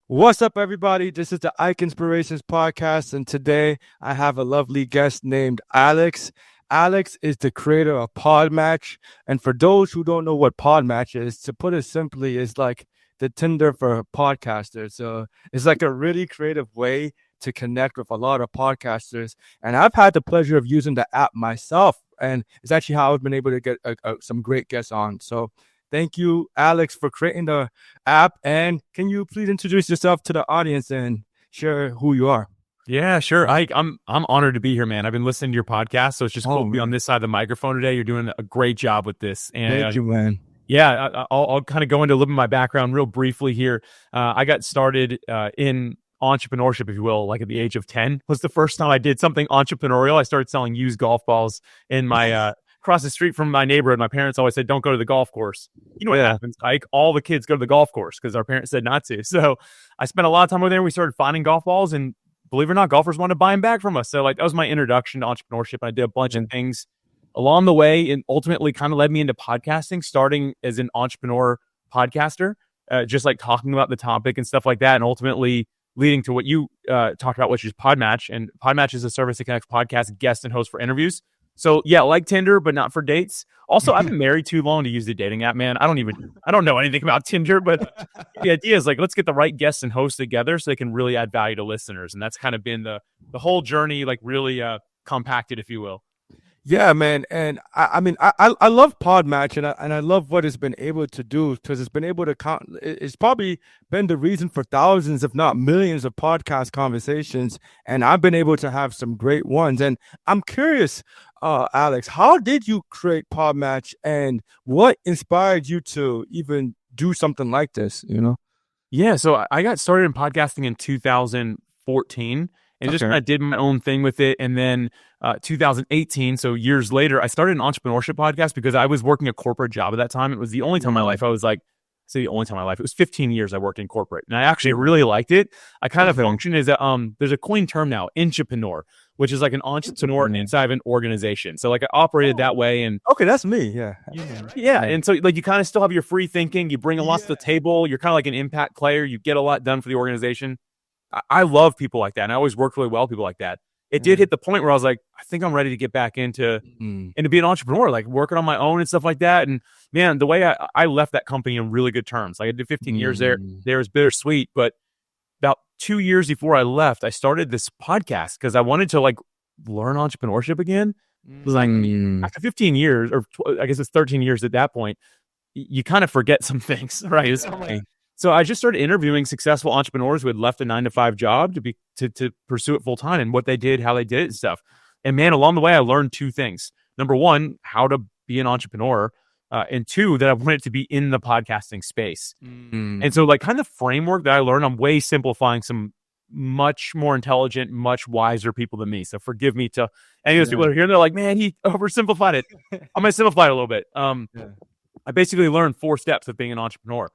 What's up, everybody? This is the Ike Inspirations podcast, and today I have a lovely guest named Alex. Alex is the creator of Podmatch, and for those who don't know what Podmatch is, to put it simply, is like the Tinder for podcasters. So it's like a really creative way to connect with a lot of podcasters, and I've had the pleasure of using the app myself, and it's actually how I've been able to get some great guests on. So thank you, Alex, for creating the app. And can you please introduce yourself to the audience and share who you are? Yeah, sure. I'm honored to be here, man. I've been listening to your podcast, so it's just cool to be on this side of the microphone today. You're doing a great job with this. And thank you, man. Yeah, I'll kind of go into a little bit of my background real briefly here. I got started in entrepreneurship, if you will, like at the age of 10 was the first time I did something entrepreneurial. I started selling used golf balls in my across the street from my neighborhood. My parents always said, don't go to the golf course. You know what happens, Ike? All the kids go to the golf course because our parents said not to. So I spent a lot of time over there. We started finding golf balls, and believe it or not, golfers wanted to buy them back from us. So like that was my introduction to entrepreneurship. I did a bunch of things along the way, and ultimately kind of led me into podcasting, starting as an entrepreneur podcaster, just like talking about the topic and stuff like that, and ultimately leading to what you talked about, which is Podmatch. And Podmatch is a service that connects podcast guests and hosts for interviews. So yeah, like Tinder, but not for dates. Also, I've been married too long to use the dating app, man. I don't know anything about Tinder, but the idea is like, let's get the right guests and hosts together so they can really add value to listeners. And that's kind of been the whole journey, like really compacted, if you will. Yeah, man. And I love Podmatch, and I love what it's been able to do, because it's been able to it's probably been the reason for thousands, if not millions, of podcast conversations. And I've been able to have some great ones. And I'm curious, Alex, how did you create Podmatch, and what inspired you to even do something like this? Yeah. So I got started in podcasting in 2014. And just kind of did my own thing with it. And then 2018, so years later, I started an entrepreneurship podcast because I was working a corporate job at that time. It was the only time in my life I was like, the only time in my life, it was 15 years I worked in corporate. And I actually really liked it. I kind of function as there's a coined term now, intrapreneur, which is like an entrepreneur inside of an organization. So like I operated that way. And okay, that's me. Yeah. And so like you kind of still have your free thinking. You bring a lot to the table. You're kind of like an impact player. You get a lot done for the organization. I love people like that, and I always worked really well with people like that. It did hit the point where I was like, I think I'm ready to get back into be an entrepreneur, like working on my own and stuff like that. And man, the way I left that company in really good terms. Like I did 15 years there. There was bittersweet, but about 2 years before I left, I started this podcast because I wanted to like learn entrepreneurship again. It was like after 15 years, or I guess it's 13 years at that point, you kind of forget some things, right? So I just started interviewing successful entrepreneurs who had left a 9-to-5 job to pursue it full time, and what they did, how they did it and stuff. And man, along the way, I learned two things. Number one, how to be an entrepreneur. And two, that I wanted to be in the podcasting space. And so like kind of framework that I learned, I'm way simplifying some much more intelligent, much wiser people than me. So forgive me to any of those people that are here and they're like, man, he oversimplified it. I'm going to simplify it a little bit. I basically learned 4 steps of being an entrepreneur.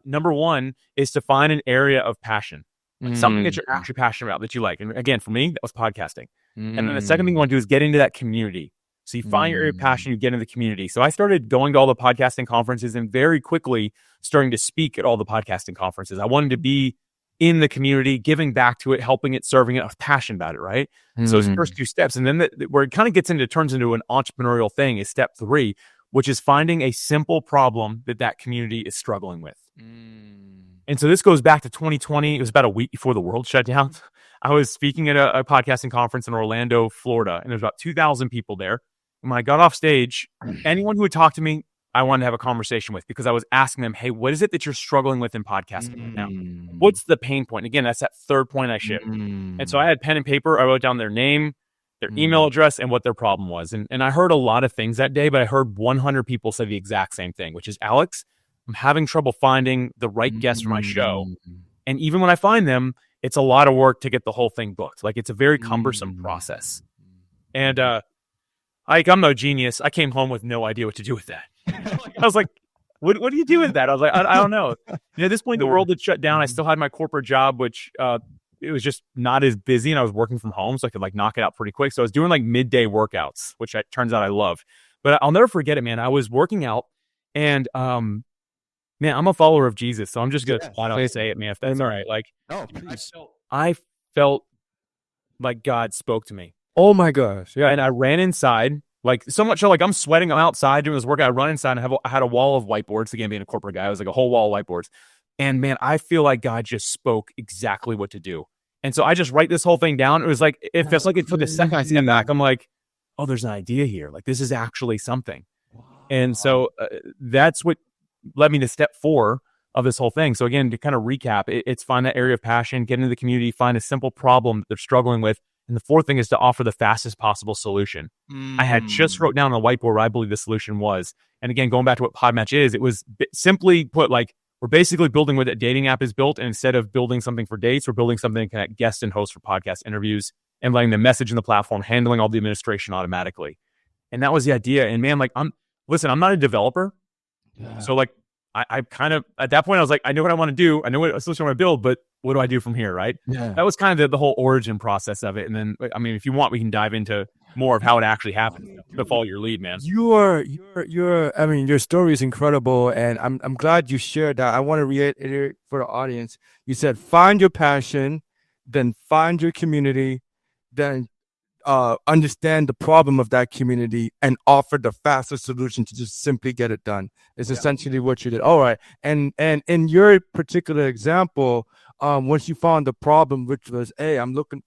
Number one is to find an area of passion, like something that you're actually passionate about, that you like. And again, for me, that was podcasting. And then the second thing you want to do is get into that community. So you find your area of passion, you get into the community. So I started going to all the podcasting conferences and very quickly starting to speak at all the podcasting conferences. I wanted to be in the community, giving back to it, helping it, serving it. I was passionate about it, right? So those first 2 steps. And then where it kind of turns into an entrepreneurial thing is step 3, which is finding a simple problem that community is struggling with. And so this goes back to 2020. It was about a week before the world shut down. I was speaking at a podcasting conference in Orlando, Florida, and there's about 2,000 people there. And when I got off stage, anyone who would talk to me, I wanted to have a conversation with, because I was asking them, hey, what is it that you're struggling with in podcasting right now? What's the pain point? Again, that's that third point I shared. And so I had pen and paper. I wrote down their name, their email address, and what their problem was. And I heard a lot of things that day, but I heard 100 people say the exact same thing, which is, Alex, I'm having trouble finding the right guest for my show. And even when I find them, it's a lot of work to get the whole thing booked. Like it's a very cumbersome process. And I'm no genius. I came home with no idea what to do with that. I was like, what do you do with that? I was like, I don't know. At this point, the world had shut down. I still had my corporate job, which it was just not as busy, and I was working from home, so I could like knock it out pretty quick. So I was doing like midday workouts, which turns out I love. But I'll never forget it, man. I was working out, And man, I'm a follower of Jesus, so I'm just gonna flat out Please. say it, man. If that's all right, like No, please. I felt like God spoke to me. Oh my gosh. Yeah. And I ran inside, like so much so like I'm sweating. I'm outside doing this work. I run inside and I had a wall of whiteboards. Again, being a corporate guy, I was like a whole wall of whiteboards. And man, I feel like God just spoke exactly what to do. And so I just write this whole thing down. It was like, it feels like it for the second I see them back, I'm like, oh, there's an idea here. Like this is actually something. And so that's what led me to step 4 of this whole thing. So again, to kind of recap, it's find that area of passion, get into the community, find a simple problem that they're struggling with. And the 4th thing is to offer the fastest possible solution. I had just wrote down on a whiteboard where I believe the solution was. And again, going back to what Podmatch is, it was simply put like, we're basically building what a dating app is built. And instead of building something for dates, we're building something to connect guests and hosts for podcast interviews and letting them message in the platform, handling all the administration automatically. And that was the idea. And man, like I'm not a developer. Yeah. So like, I kind of, at that point, I was like, I know what I want to do. I know what solution I want to build, but what do I do from here, right? Yeah. That was kind of the whole origin process of it. And then, I mean, if you want, we can dive into more of how it actually happened to follow your lead, man. I mean, your story is incredible. And I'm glad you shared that. I want to reiterate for the audience. You said, find your passion, then find your community, then understand the problem of that community and offer the fastest solution to just simply get it done. Is essentially what you did. All right. And in your particular example, once you found the problem, which was, hey, I'm looking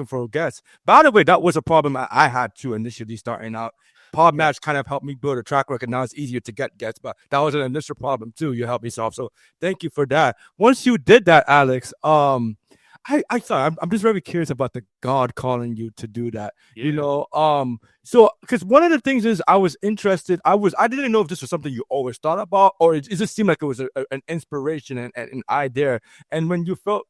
for a guest. By the way, that was a problem I had too initially starting out. Podmatch kind of helped me build a track record. Now it's easier to get guests, but that was an initial problem too. You helped me solve. So thank you for that. Once you did that, Alex, I'm just very curious about the God calling you to do that. Yeah. You know, so because one of the things is I was interested. I didn't know if this was something you always thought about, or it just seemed like it was an inspiration and an idea. And when you felt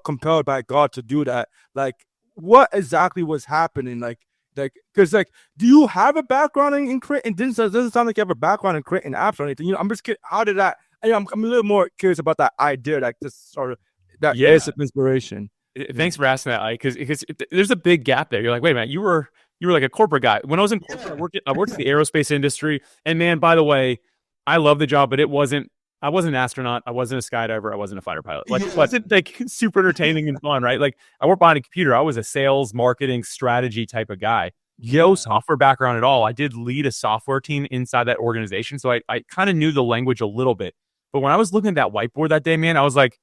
compelled by God to do that, like what exactly was happening? Like, because do you have a background in creating? It doesn't sound like you have a background in creating apps or anything. You know, I'm just kidding. How did that? I'm a little more curious about that idea, like this sort of. That is inspiration. Thanks for asking that, Ike, because there's a big gap there. You're like, wait a minute, you were like a corporate guy. When I was in corporate, I worked in the aerospace industry, and man, by the way, I love the job, but I wasn't an astronaut, I wasn't a skydiver, I wasn't a fighter pilot. Like, it wasn't like super entertaining and fun, right? Like, I worked behind a computer. I was a sales, marketing, strategy type of guy. No software background at all. I did lead a software team inside that organization, so I kind of knew the language a little bit. But when I was looking at that whiteboard that day, man, I was like,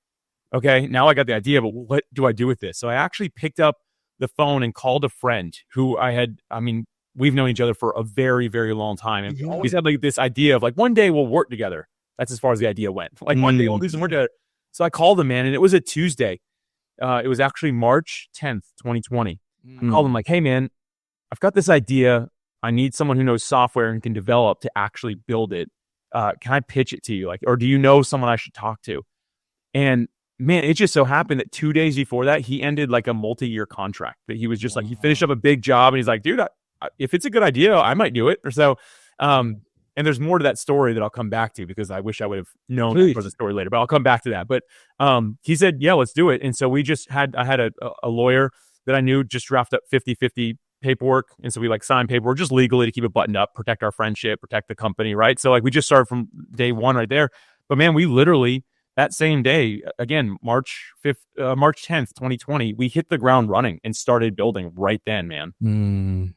okay, now I got the idea, but what do I do with this? So I actually picked up the phone and called a friend who we've known each other for a very, very long time. And we always had like this idea of like, one day we'll work together. That's as far as the idea went. Like one day we'll do some work together. So I called him, man, and it was a Tuesday. It was actually March 10th, 2020. I called him like, hey man, I've got this idea. I need someone who knows software and can develop to actually build it. Can I pitch it to you? Like, or do you know someone I should talk to? And man, it just so happened that 2 days before that, he ended like a multi-year contract that he was just like, he finished up a big job and he's like, dude, if it's a good idea, I might do it. Or so, and there's more to that story that I'll come back to because I wish I would have known for the story later, but I'll come back to that. But he said, yeah, let's do it. And so I had a lawyer that I knew just draft up 50-50 paperwork. And so we like signed paperwork just legally to keep it buttoned up, protect our friendship, protect the company. Right. So like we just started from day one right there. But man, we literally, that same day, again, March 10th, 2020, we hit the ground running and started building right then, man.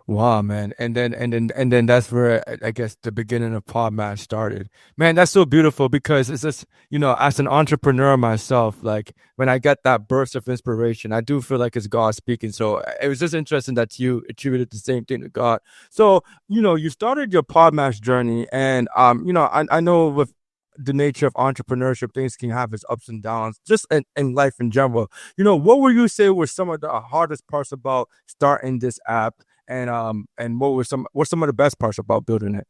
Wow, man. And then that's where I guess the beginning of Podmatch started. Man, that's so beautiful because it's just, you know, as an entrepreneur myself, like when I get that burst of inspiration, I do feel like it's God speaking. So it was just interesting that you attributed the same thing to God. So, you know, you started your Podmatch journey and, you know, I know with the nature of entrepreneurship, things can have its ups and downs just in life in general. You know, what would you say were some of the hardest parts about starting this app and what's some of the best parts about building it?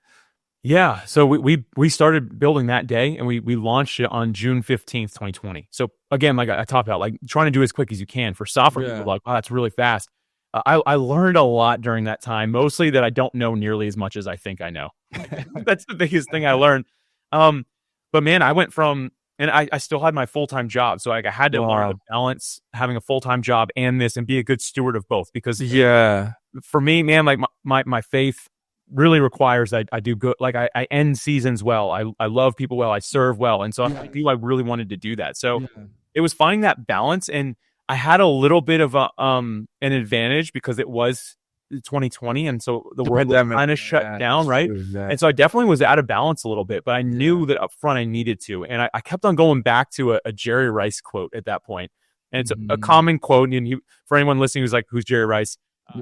Yeah. So we started building that day and we launched it on June 15th, 2020. So again, like I talked about, like trying to do as quick as you can for software. People like, wow, that's really fast. I learned a lot during that time, mostly that I don't know nearly as much as I think I know. That's the biggest thing I learned. But man, I went from, and I still had my full-time job. So like I had to learn to balance having a full-time job and this and be a good steward of both. Because for me, man, like my faith really requires I do good. Like I end seasons well. I love people well. I serve well. And so I knew I really wanted to do that. So it was finding that balance. And I had a little bit of an advantage because it was 2020. And so the world was kind of shut down. Right. And so I definitely was out of balance a little bit, but I knew that up front I needed to. And I kept on going back to a Jerry Rice quote at that point. And it's a common quote. And for anyone listening who's like, who's Jerry Rice?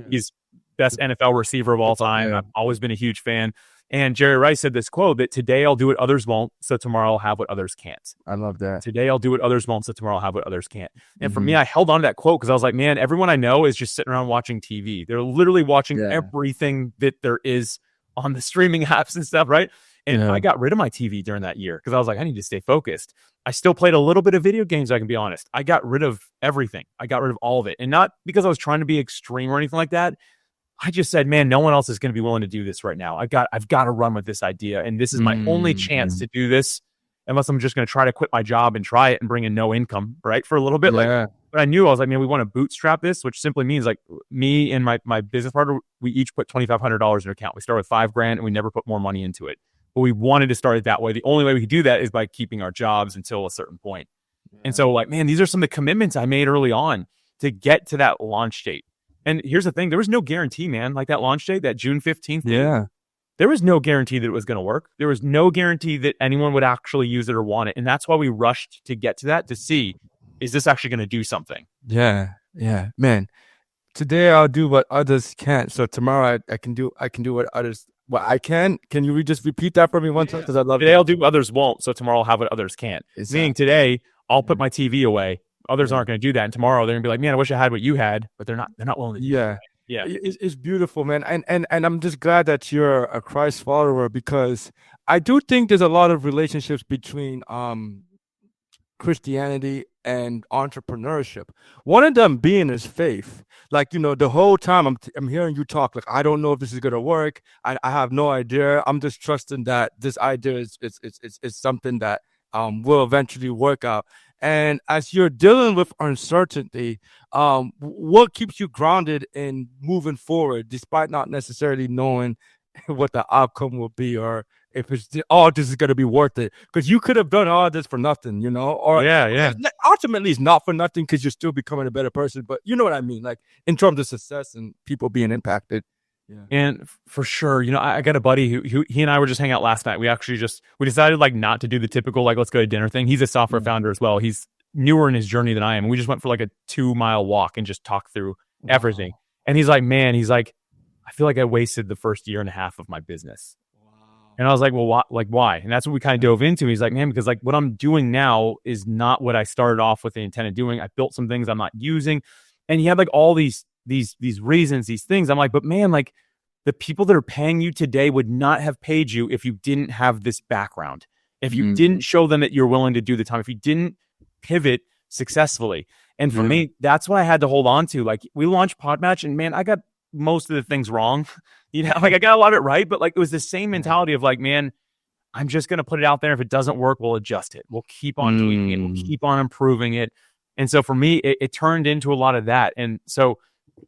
He's best NFL receiver of all time. I've always been a huge fan. And Jerry Rice said this quote that today I'll do what others won't, so tomorrow I'll have what others can't. I love that. Today I'll do what others won't, so tomorrow I'll have what others can't. And for me, I held on to that quote because I was like, man, everyone I know is just sitting around watching TV. They're literally watching everything that there is on the streaming apps and stuff, right? And I got rid of my TV during that year because I was like, I need to stay focused. I still played a little bit of video games, I can be honest. I got rid of everything. I got rid of all of it. And not because I was trying to be extreme or anything like that. I just said, man, no one else is going to be willing to do this right now. I've got to run with this idea. And this is my only chance to do this, unless I'm just going to try to quit my job and try it and bring in no income, right? For a little bit. But I knew, I was like, man, we want to bootstrap this, which simply means like me and my business partner, we each put $2,500 in an account. We started with $5,000 and we never put more money into it. But we wanted to start it that way. The only way we could do that is by keeping our jobs until a certain point. And so like, man, these are some of the commitments I made early on to get to that launch date. And here's the thing, there was no guarantee, man. Like that launch date, that June 15th. There was no guarantee that it was going to work. There was no guarantee that anyone would actually use it or want it. And that's why we rushed to get to that, to see, is this actually going to do something? Yeah. Man, today I'll do what others can't. So tomorrow I can do what I can. Can you just repeat that for me one time? Because I love today I'll do what others won't. So tomorrow I'll have what others can't. Meaning today I'll put my TV away. Others aren't going to do that. And tomorrow they're going to be like, man, I wish I had what you had, but they're not willing to do that. Yeah. It's beautiful, man. And I'm just glad that you're a Christ follower, because I do think there's a lot of relationships between Christianity and entrepreneurship. One of them being is faith. Like, the whole time I'm hearing you talk, like, I don't know if this is going to work. I have no idea. I'm just trusting that this idea is something that will eventually work out. And as you're dealing with uncertainty, what keeps you grounded in moving forward, despite not necessarily knowing what the outcome will be, or if this is going to be worth it? Because you could have done all this for nothing, or ultimately it's not for nothing because you're still becoming a better person. But you know what I mean, like in terms of success and people being impacted. Yeah. And for sure, I got a buddy who he and I were just hanging out last night. We decided like not to do the typical, like, let's go to dinner thing. He's a software founder as well. He's newer in his journey than I am. We just went for like a 2-mile walk and just talked through everything. And he's like, man, I feel like I wasted the first year and a half of my business. And I was like, well, why? And that's what we kind of dove into. He's like, man, because like what I'm doing now is not what I started off with the intent of doing. I built some things I'm not using. And he had like all these reasons, these things. I'm like, but man, like the people that are paying you today would not have paid you if you didn't have this background, if you didn't show them that you're willing to do the time, if you didn't pivot successfully. And for me, that's what I had to hold on to. Like we launched Podmatch and man, I got most of the things wrong. Like I got a lot of it right, but like it was the same mentality of like, man, I'm just going to put it out there. If it doesn't work, we'll adjust it. We'll keep on doing it. We'll keep on improving it. And so for me, it turned into a lot of that. And so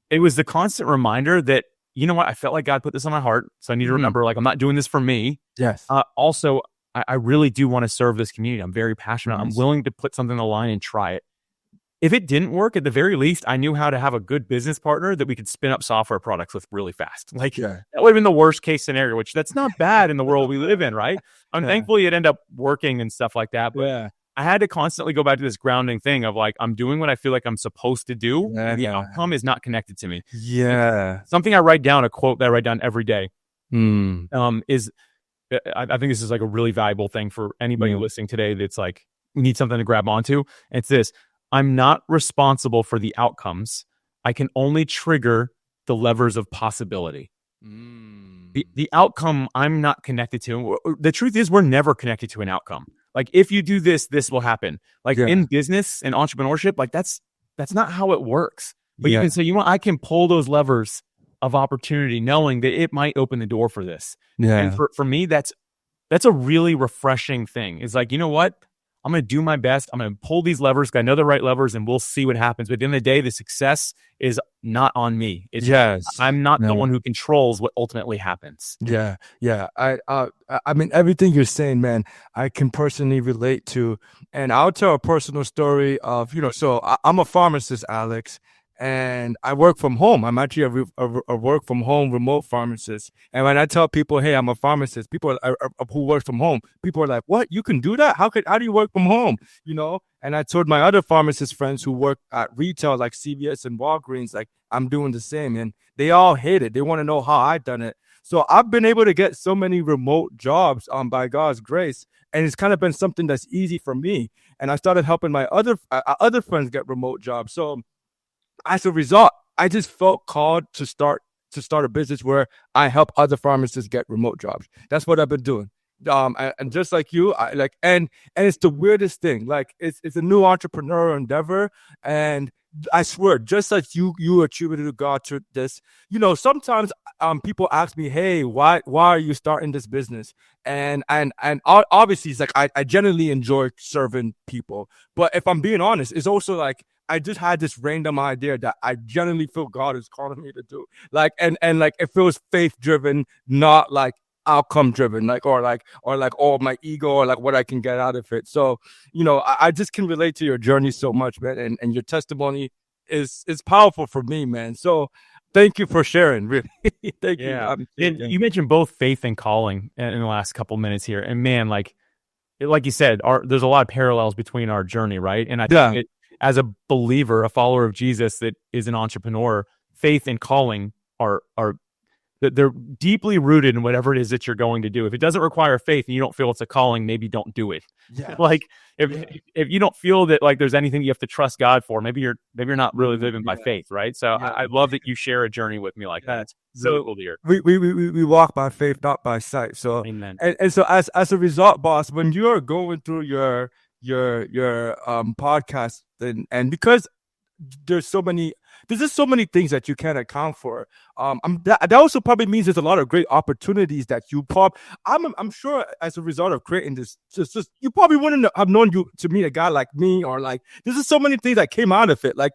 it was the constant reminder that, you know what, I felt like God put this on my heart. So I need to remember, like, I'm not doing this for me. Yes. Also, I really do want to serve this community. I'm very passionate. I'm willing to put something on the line and try it. If it didn't work, at the very least, I knew how to have a good business partner that we could spin up software products with really fast. Like that would have been the worst case scenario, which that's not bad in the world we live in, right? And thankfully it ended up working and stuff like that. But I had to constantly go back to this grounding thing of like, I'm doing what I feel like I'm supposed to do. And the outcome is not connected to me. Something I write down, a quote that I write down every day, is, I think this is like a really valuable thing for anybody listening today. That's like, we need something to grab onto. It's this: I'm not responsible for the outcomes. I can only trigger the levers of possibility. The outcome I'm not connected to. The truth is, we're never connected to an outcome. Like if you do this, this will happen. Like in business and entrepreneurship, like that's not how it works. But you can say, I can pull those levers of opportunity, knowing that it might open the door for this. And for me, that's a really refreshing thing. It's like, you know what? I'm going to do my best. I'm going to pull these levers. I know the right levers, and we'll see what happens. But at the end of the day, the success is not on me. I'm not the one who controls what ultimately happens. Yeah. I mean, everything you're saying, man, I can personally relate to. And I'll tell a personal story of, so I'm a pharmacist, Alex, and I work from home. I'm actually a work from home remote pharmacist. And when I tell people, hey, I'm a pharmacist, people who work from home, people are like, what? You can do that? How do you work from home? And I told my other pharmacist friends who work at retail like CVS and Walgreens, like, I'm doing the same. And they all hate it. They want to know how I done it. So I've been able to get so many remote jobs by God's grace. And it's kind of been something that's easy for me. And I started helping my other friends get remote jobs. So as a result, I just felt called to start a business where I help other pharmacists get remote jobs. That's what I've been doing. And just like you, and it's the weirdest thing. Like it's a new entrepreneurial endeavor, and I swear, just as you attributed God to this, sometimes people ask me, hey, why are you starting this business? And obviously it's like I genuinely enjoy serving people, but if I'm being honest, it's also like I just had this random idea that I genuinely feel God is calling me to do. Like and like it feels faith driven, not like outcome driven, or my ego or like what I can get out of it. So I just can relate to your journey so much, man, and your testimony is powerful for me, man. So thank you for sharing. Really. Thank you. And you mentioned both faith and calling in the last couple minutes here, and man, like you said, there's a lot of parallels between our journey, right? And I think as a believer, a follower of Jesus that is an entrepreneur, faith and calling are they're deeply rooted in whatever it is that you're going to do. If it doesn't require faith and you don't feel it's a calling, maybe don't do it. Yeah. Like if you don't feel that like there's anything you have to trust God for, maybe you're not really living by faith, right? So I love that you share a journey with me like that. It's so cool to hear. We walk by faith, not by sight. So amen. And so as a result, boss, when you're going through your podcast and because there's so many things that you can't account for. That also probably means there's a lot of great opportunities that you I'm sure as a result of creating this, just you probably wouldn't have known you to meet a guy like me, or like there's just so many things that came out of it. Like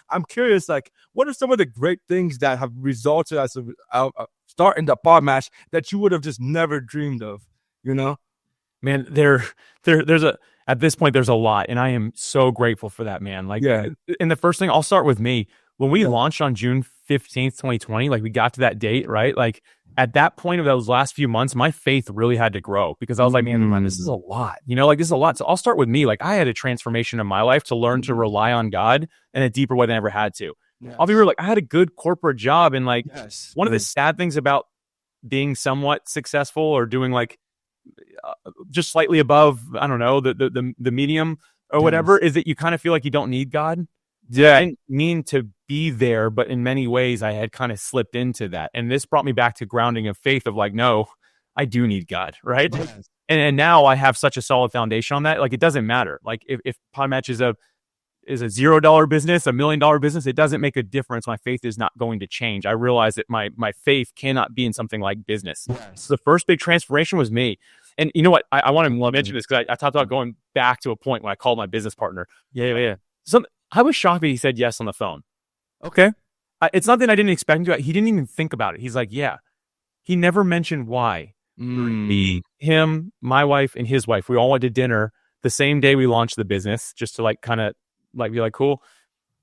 I'm curious, like what are some of the great things that have resulted as a starting the Podmatch that you would have just never dreamed of? Man, there's at this point there's a lot, and I am so grateful for that, man. Like, and the first thing, I'll start with me. When we launched on June 15th, 2020, like we got to that date, right? Like at that point of those last few months, my faith really had to grow because I was like, man, this is a lot, like this is a lot. So I'll start with me. Like I had a transformation in my life to learn to rely on God in a deeper way than I ever had to. Yes. I'll be real. Like I had a good corporate job, and like one of the sad things about being somewhat successful or doing like just slightly above, I don't know, the medium or whatever, is that you kind of feel like you don't need God. Yeah, I didn't mean to be there, but in many ways I had kind of slipped into that. And this brought me back to grounding of faith of like, no, I do need God, right? Yes. And now I have such a solid foundation on that. Like it doesn't matter. Like if Podmatch is a $0 business, $1 million business, it doesn't make a difference. My faith is not going to change. I realize that my faith cannot be in something like business. Yes. So the first big transformation was me. And you know what? I want to mention this because I talked about going back to a point when I called my business partner. Yeah. I was shocked that he said yes on the phone. Okay. It's nothing I didn't expect him to. He didn't even think about it. He's like, yeah. He never mentioned why. Me, him, my wife, and his wife, we all went to dinner the same day we launched the business, just to like kind of like be like, cool.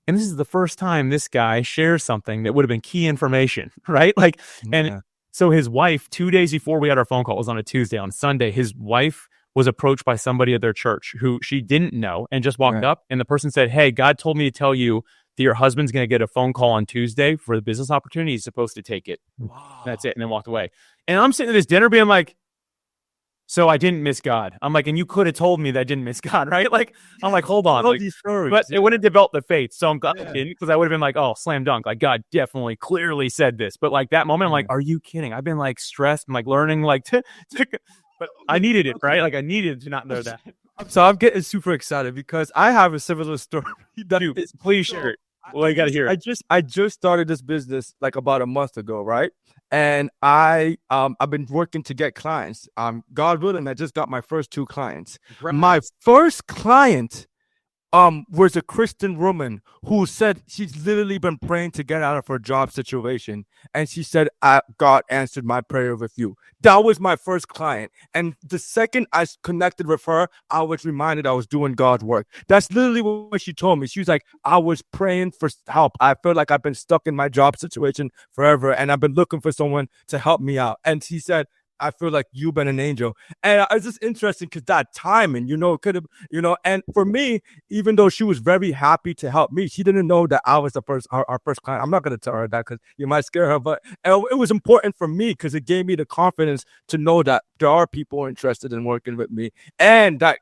And this is the first time this guy shares something that would have been key information, right? Like, and so his wife, 2 days before we had our phone call, it was on a Tuesday. On Sunday, his wife was approached by somebody at their church who she didn't know and just walked up. And the person said, hey, God told me to tell you that your husband's going to get a phone call on Tuesday for the business opportunity. He's supposed to take it. Wow. That's it. And then walked away. And I'm sitting at this dinner being like, so I didn't miss God. I'm like, and you could have told me that I didn't miss God, right? Like, I'm like, hold on. Like, but it wouldn't develop the faith. So I'm glad I didn't, because I would have been like, oh, slam dunk. Like, God definitely clearly said this. But like that moment, I'm like, are you kidding? I've been like stressed and like learning like but I needed it, right? Like I needed to not know that. So I'm getting super excited because I have a similar story. Dude, please share it. Well, you got to hear it. I just started this business like about a month ago, right? and I've been working to get clients. God willing, I just got my first 2 clients. Right. My first client was a Christian woman who said she's literally been praying to get out of her job situation, and she said, God answered my prayer with you. That was my first client, and the second I connected with her, I was reminded I was doing God's work. That's literally what she told me. She was like, I was praying for help. I feel like I've been stuck in my job situation forever, and I've been looking for someone to help me out. And she said, I feel like you've been an angel. And it's just interesting because that timing, could have, and for me, even though she was very happy to help me, she didn't know that I was our first client. I'm not going to tell her that because you might scare her, but it was important for me because it gave me the confidence to know that there are people interested in working with me, and that,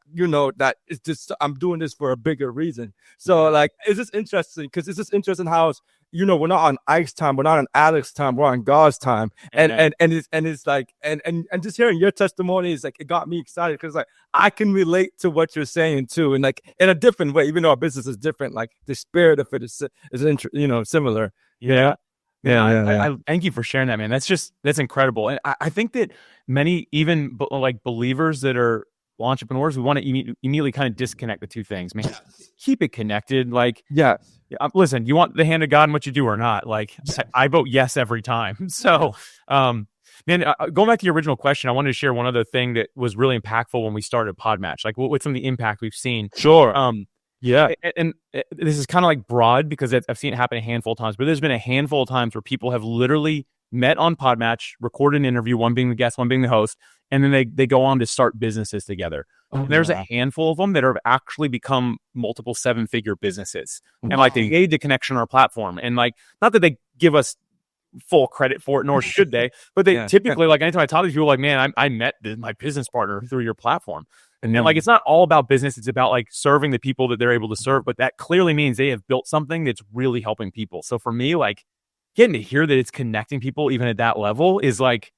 that it's just, I'm doing this for a bigger reason. So like, it's just interesting because it's just interesting how it's, we're not on Ike's time, we're not on Alex's time, we're on God's time. And it's like, and just hearing your testimony is like, it got me excited because like I can relate to what you're saying too, and like in a different way, even though our business is different, like the spirit of it is similar. Yeah. I thank you for sharing that, man. That's incredible. And I think that many, even like believers that are entrepreneurs, we want to immediately kind of disconnect the two things, man. Keep it connected. Like, listen, you want the hand of God in what you do or not? Like, I vote yes every time. So, man, going back to your original question, I wanted to share one other thing that was really impactful when we started Podmatch. Like, what's some of the impact we've seen? Sure. Yeah. And this is kind of like broad because I've seen it happen a handful of times, but there's been a handful of times where people have literally met on Podmatch, recorded an interview, one being the guest, one being the host, and then they go on to start businesses together. And there's a handful of them that have actually become multiple 7-figure businesses. And like they made the connection on our platform. And like, not that they give us full credit for it, nor should they, but they typically, like anytime I talk to people, like, man, I met my business partner through your platform. And then like, it's not all about business. It's about like serving the people that they're able to serve. But that clearly means they have built something that's really helping people. So for me, like getting to hear that it's connecting people even at that level is like,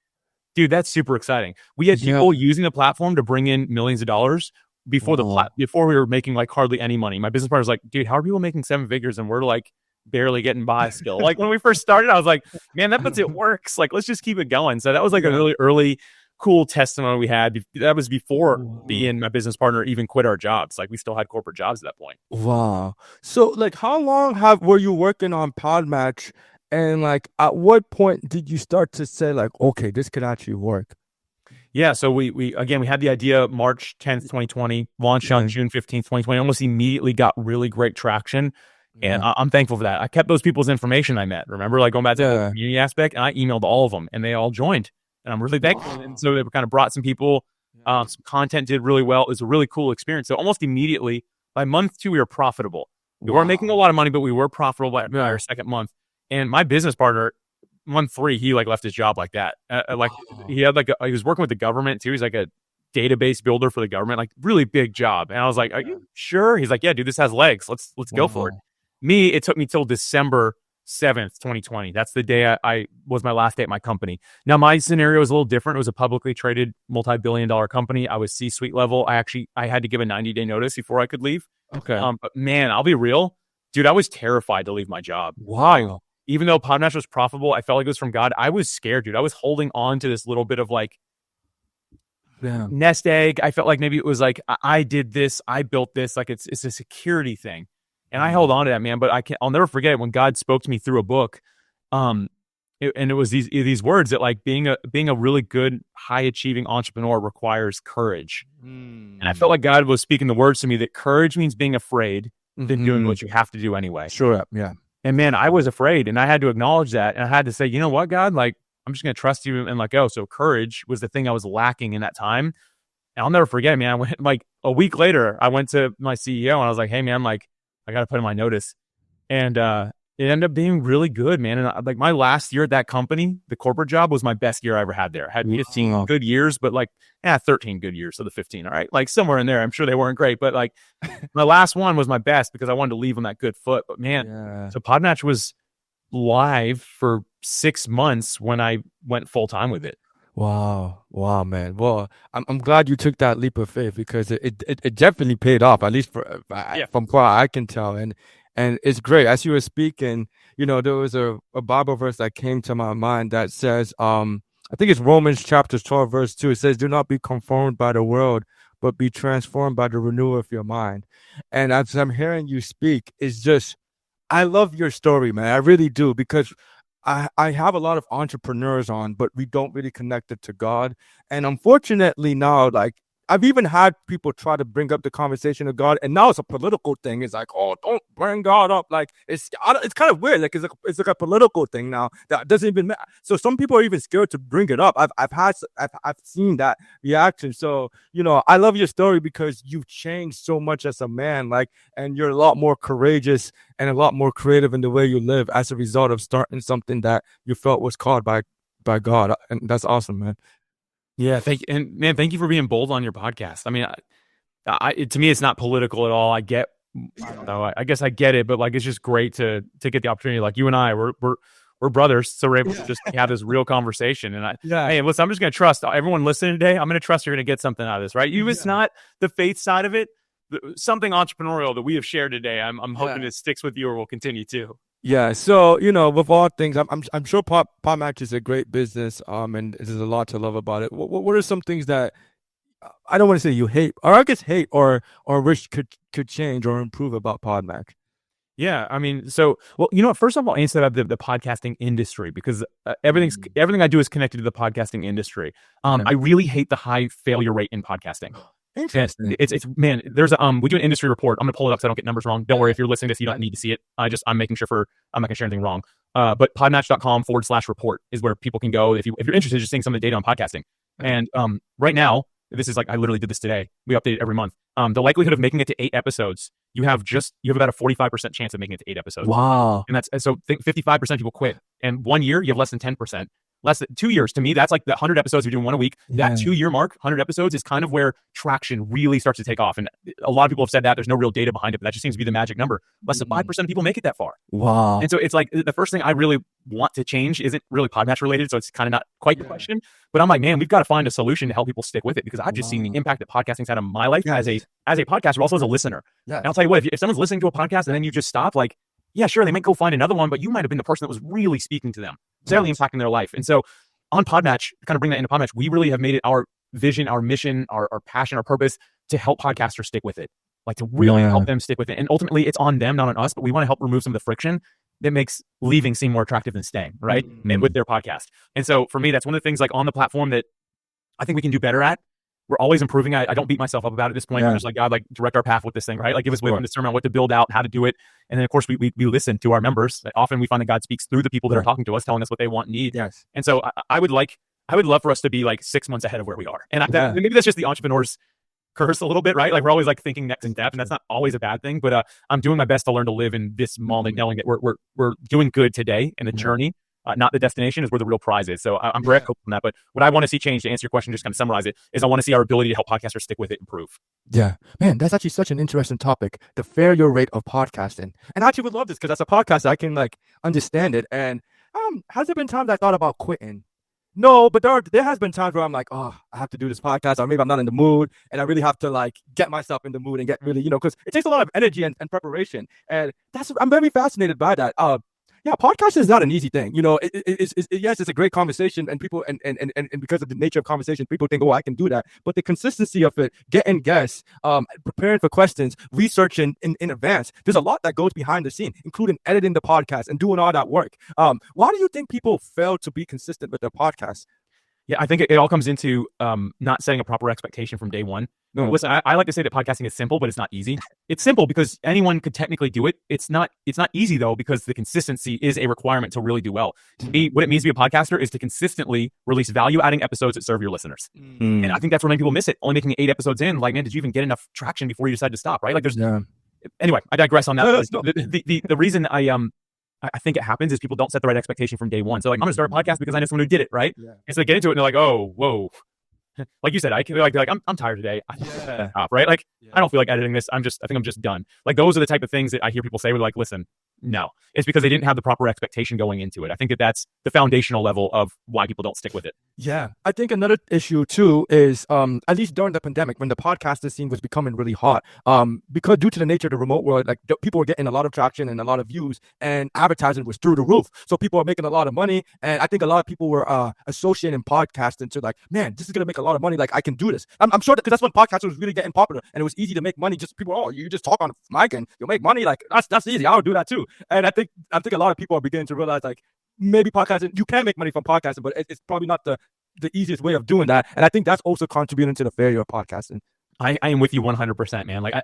dude, that's super exciting. We had people using the platform to bring in millions of dollars before before we were making like hardly any money. My business partner was like, dude, how are people making 7 figures and we're like barely getting by still? Like when we first started, I was like, man, that means it works. Like, let's just keep it going. So that was like a really early cool testimony we had. That was before me and my business partner even quit our jobs. Like we still had corporate jobs at that point. Wow. So like, how long were you working on Podmatch? And like, at what point did you start to say like, okay, this could actually work? Yeah. So we had the idea March 10th, 2020, launched on June 15th, 2020, almost immediately got really great traction. And I'm thankful for that. I kept those people's information I met. Remember, like going back to the community aspect, and I emailed all of them and they all joined. And I'm really thankful. And so they kind of brought some people, some content did really well. It was a really cool experience. So almost immediately by month 2, we were profitable. We weren't making a lot of money, but we were profitable by our second month. And my business partner, month 3, he like left his job like that. He had he was working with the government too. He's like a database builder for the government, like really big job. And I was like, are you sure? He's like, yeah, dude, this has legs. Let's go for it. It took me till December 7th, 2020. That's the day I was my last day at my company. Now my scenario was a little different. It was a publicly traded multi-billion-dollar company. I was C-suite level. I had to give a 90-day notice before I could leave. Okay. But man, I'll be real, dude, I was terrified to leave my job. Wow. Even though Podmatch was profitable, I felt like it was from God. I was scared, dude. I was holding on to this little bit of like nest egg. I felt like maybe it was like, I did this, I built this, like it's a security thing. And I held on to that, man. But I'll never forget when God spoke to me through a book. And it was these words that like being a really good, high achieving entrepreneur requires courage. And I felt like God was speaking the words to me that courage means being afraid than doing what you have to do anyway. Sure. Yeah. And man, I was afraid, and I had to acknowledge that. And I had to say, you know what, God, like, I'm just going to trust you and let go. So courage was the thing I was lacking in that time. And I'll never forget, man. I went like a week later, I went to my CEO and I was like, hey man, like I got to put in my notice. And, it ended up being really good, man. And like my last year at that company, the corporate job was my best year I ever had there. I had 15 good years, but like, 13 good years. So the 15, all right. Like somewhere in there, I'm sure they weren't great, but like my last one was my best because I wanted to leave on that good foot. But man, so Podmatch was live for 6 months when I went full time with it. Wow, man. Well, I'm glad you took that leap of faith because it definitely paid off, at least from what I can tell. And it's great. As you were speaking, there was a Bible verse that came to my mind that says, I think it's Romans chapter 12, verse 2. It says, do not be conformed by the world, but be transformed by the renewal of your mind. And as I'm hearing you speak, it's just, I love your story, man. I really do, because I have a lot of entrepreneurs on, but we don't really connect it to God. And unfortunately now, like, I've even had people try to bring up the conversation of God, and now it's a political thing. It's like, oh, don't bring God up. Like, it's kind of weird. Like, it's like a political thing now that doesn't even matter. So some people are even scared to bring it up. I've seen that reaction. So I love your story because you've changed so much as a man. Like, and you're a lot more courageous and a lot more creative in the way you live as a result of starting something that you felt was called by God, and that's awesome, man. Yeah, thank you for being bold on your podcast. I mean, to me, it's not political at all. I don't know. I guess I get it, but like, it's just great to get the opportunity. Like, you and I, we're brothers, so we're able to just have this real conversation. And hey, listen, I'm just gonna trust everyone listening today. I'm gonna trust you're gonna get something out of this, right? It's not the faith side of it, something entrepreneurial that we have shared today. I'm hoping it sticks with you, or will continue to. Yeah, so with all things, I'm sure Podmatch is a great business, and there's a lot to love about it. What are some things that I don't want to say you hate, or I guess hate, or wish could change or improve about Podmatch? Yeah, I mean, first of all, I'll answer about the podcasting industry, because everything I do is connected to the podcasting industry. I really hate the high failure rate in podcasting. Interesting. It's man, there's we do an industry report. I'm gonna pull it up so I don't get numbers wrong. Don't worry, if you're listening to this, you don't need to see it. I'm making sure I'm not gonna share anything wrong. But podmatch.com/report is where people can go if you're interested in just seeing some of the data on podcasting. And right now, this is like, I literally did this today. We update it every month. The likelihood of making it to 8 episodes, you have about a 45% chance of making it to 8 episodes. Wow. And so think 55% people quit. And 1 year, you have less than 10%. Less than 2 years, to me, that's like the 100 episodes you're doing one a week. That 2-year mark, 100 episodes, is kind of where traction really starts to take off. And a lot of people have said that there's no real data behind it, but that just seems to be the magic number. Less than 5% of people make it that far. Wow. And so it's like, the first thing I really want to change isn't really Podmatch related, so it's kind of not quite the question. But I'm like, man, we've got to find a solution to help people stick with it, because I've just seen the impact that podcasting's had on my life as a podcaster, but also as a listener. And I'll tell you what, if someone's listening to a podcast and then you just stop, like, yeah, sure, they might go find another one, but you might have been the person that was really speaking to them, certainly impacting their life. And so on Podmatch, kind of bring that into Podmatch, we really have made it our vision, our mission, our passion, our purpose to help podcasters stick with it, like to really help them stick with it. And ultimately, it's on them, not on us, but we want to help remove some of the friction that makes leaving seem more attractive than staying, right? With their podcast. And so for me, that's one of the things, like, on the platform that I think we can do better at. We're always improving. I don't beat myself up about it at this point. I'm just like, God, like, direct our path with this thing, right? Like, give us wisdom to determine what to build out, how to do it. And then, of course, we listen to our members. Often we find that God speaks through the people that are talking to us, telling us what they want and need. Yes. And so I would love for us to be like 6 months ahead of where we are. And maybe that's just the entrepreneur's curse a little bit, right? Like, we're always like thinking next in depth, and that's not always a bad thing. But I'm doing my best to learn to live in this moment, knowing that we're doing good today, and the journey, not the destination, is where the real prize is. So I'm very hopeful on that. But what I want to see change, to answer your question, just kind of summarize it, is I want to see our ability to help podcasters stick with it improve. Yeah, man, that's actually such an interesting topic, the failure rate of podcasting. And I actually would love this, because as a podcaster, I can like understand it. And has there been times I thought about quitting? No, but there has been times where I'm like, oh, I have to do this podcast, or maybe I'm not in the mood, and I really have to like get myself in the mood and get really, because it takes a lot of energy and preparation. And I'm very fascinated by that. Yeah, podcast is not an easy thing. Yes, it's a great conversation, and people, and because of the nature of conversation, people think, oh, I can do that. But the consistency of it, getting guests, preparing for questions, researching in advance, there's a lot that goes behind the scene, including editing the podcast and doing all that work. Why do you think people fail to be consistent with their podcast? Yeah, I think it all comes into not setting a proper expectation from day one. No. Listen, I like to say that podcasting is simple, but it's not easy. It's simple because anyone could technically do it. It's not easy, though, because the consistency is a requirement to really do well. To me, what it means to be a podcaster is to consistently release value-adding episodes that serve your listeners. And I think that's where many people miss it. Only making 8 episodes in, like, man, did you even get enough traction before you decided to stop, right? Like, anyway, I digress on that. The reason I think it happens is people don't set the right expectation from day one. So, like, I'm going to start a podcast because I know someone who did it, right? Yeah. And so they get into it and they're like, oh, whoa. Like you said, I can like I'm tired today. Right? Like, I don't feel like editing this. I think I'm just done. Like, those are the type of things that I hear people say. We're like, listen, no, it's because they didn't have the proper expectation going into it. I think that's the foundational level of why people don't stick with it. Yeah, I think another issue too is at least during the pandemic when the podcasting scene was becoming really hot, because due to the nature of the remote world, like people were getting a lot of traction and a lot of views, and advertising was through the roof. So people are making a lot of money, and I think a lot of people were associating podcasting to like, man, this is gonna make a lot of money. Like I can do this. I'm sure that because that's when podcasting was really getting popular, and it was easy to make money. Just people, oh, you just talk on a mic and you'll make money. Like that's easy. I'll do that too. And I think a lot of people are beginning to realize like maybe podcasting, you can make money from podcasting, but it's probably not the easiest way of doing that. And I think that's also contributing to the failure of podcasting. I am with you 100%, man. Like